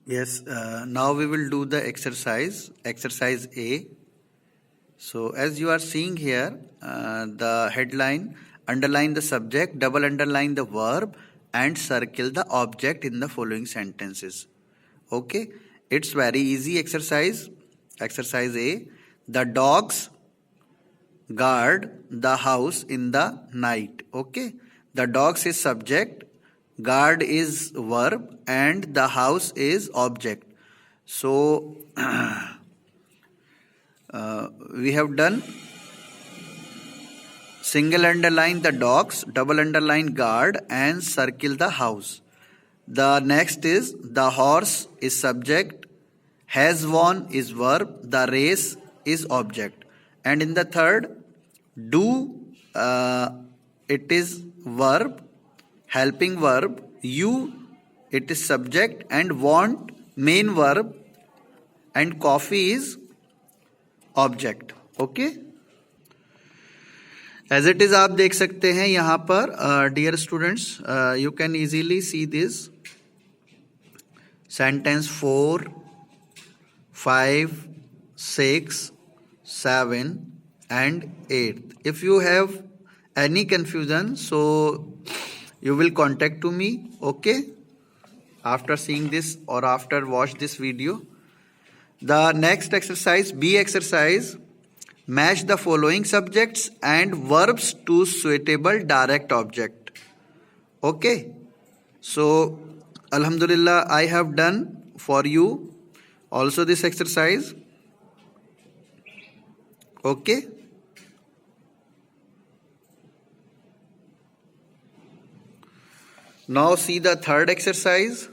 Yes, now we will do the exercise A. So as you are seeing here, the headline, underline the subject, double underline the verb, and circle the object in the following sentences. Okay, it's very easy exercise. Exercise A. The dogs guard the house in the night. Okay, the dogs is subject, guard is verb, and the house is object. So we have done single underline the dogs, double underline guard, and circle the house. The next is the horse is subject, has won is verb, the race is object. And in the third, do it is verb, helping verb, you it is subject, and want main verb, and coffee is object. Okay, as it is आप देख सकते हैं यहां पर dear students, you can easily see this sentence 4, 5, 6, 7 and 8. If you have any confusion, so you will contact to me, okay, after seeing this or after watch this video. The next exercise, B exercise, match the following subjects and verbs to suitable direct object. Okay, so Alhamdulillah, I have done for you also this exercise. Okay, now see the third exercise.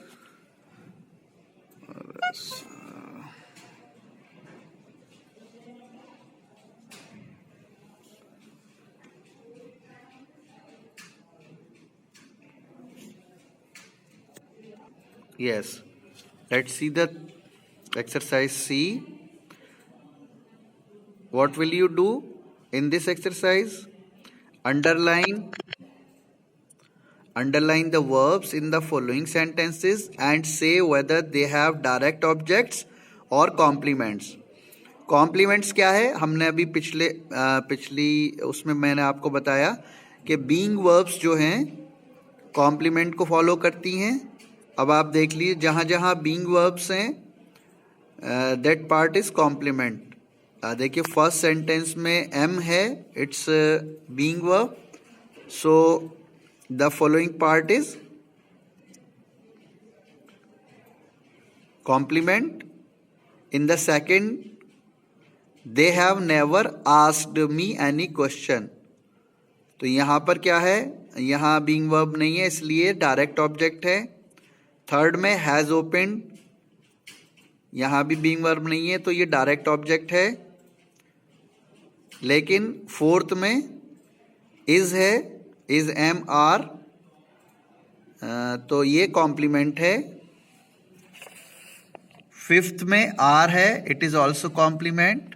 Yes, let's see the exercise C. What will you do in this exercise? Underline the verbs in the following sentences and say whether they have direct objects or complements. Complements क्या है? हमने अभी पिछली उसमें मैंने आपको बताया कि बीइंग वर्ब्स जो हैं कॉम्प्लीमेंट को फॉलो करती हैं. अब आप देख लीजिए जहां जहां बीइंग वर्ब्स हैं दैट पार्ट इज कॉम्प्लीमेंट. देखिए फर्स्ट सेंटेंस में एम है, it's being verb, so the following part is complement. In the second, they have never asked me any question. तो यहां पर क्या है? यहां बीइंग वर्ब नहीं है, इसलिए डायरेक्ट ऑब्जेक्ट है. थर्ड में हैज ओपन, यहां भी बीइंग वर्ब नहीं है, तो ये डायरेक्ट ऑब्जेक्ट है. लेकिन फोर्थ में इज है, इज एम आर, तो ये कॉम्प्लीमेंट है. फिफ्थ में आर है, it is also complement.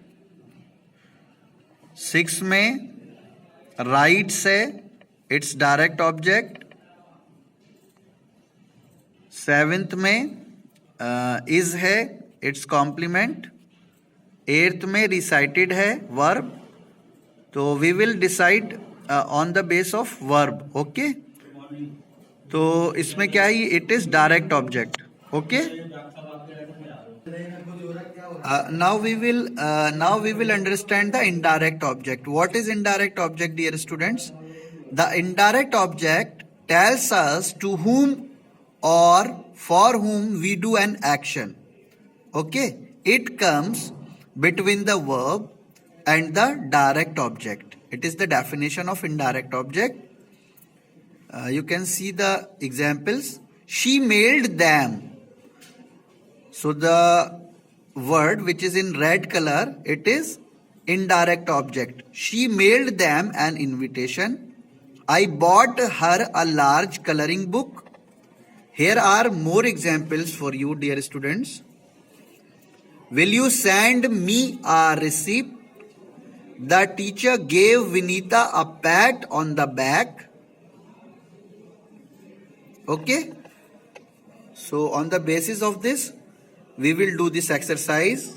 Six में राइट्स है, इट्स डायरेक्ट ऑब्जेक्ट. सेवेंथ में इज है, इट्स कॉम्प्लीमेंट. एट्थ में रिसाइटेड है, वर्ब. तो we will decide on the base of verb. Okay, तो इसमें क्या है? It is direct object. Okay, now we will understand the indirect object. What is indirect object, dear students? The indirect object tells us to whom or for whom we do an action. Okay, it comes between the verb and the direct object. It is the definition of indirect object. You can see the examples. She mailed them. So the word which is in red color, it is indirect object. She mailed them an invitation. I bought her a large coloring book. Here are more examples for you, dear students. Will you send me a receipt? The teacher gave Vinita a pat on the back. Okay, so on the basis of this we will do this exercise.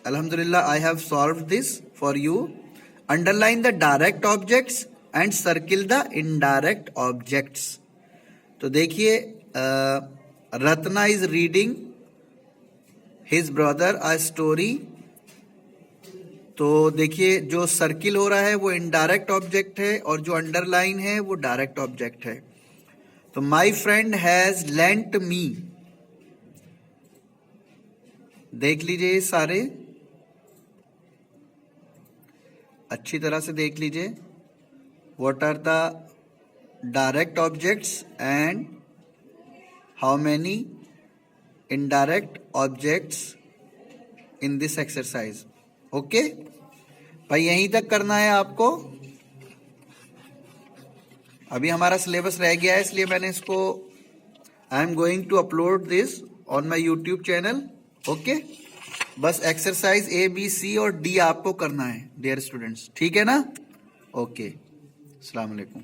Alhamdulillah, I have solved this for you. Underline the direct objects and circle the indirect objects. तो देखिए, Ratna is reading his brother a story. तो देखिए, जो circle हो रहा है वो indirect object है और जो अंडरलाइन है वो डायरेक्ट ऑब्जेक्ट है. तो my friend has lent me. देख लीजिए सारे, अच्छी तरह से देख लीजिए. What are the direct objects and how many indirect objects in this exercise. Okay भाई, यहीं तक करना है आपको. अभी हमारा सिलेबस रह गया है, इसलिए मैंने इसको I am going to upload this on my YouTube channel. Okay, बस एक्सरसाइज ए बी सी और डी आपको करना है डियर स्टूडेंट्स. ठीक है ना? ओके, अस्सलाम वालेकुम.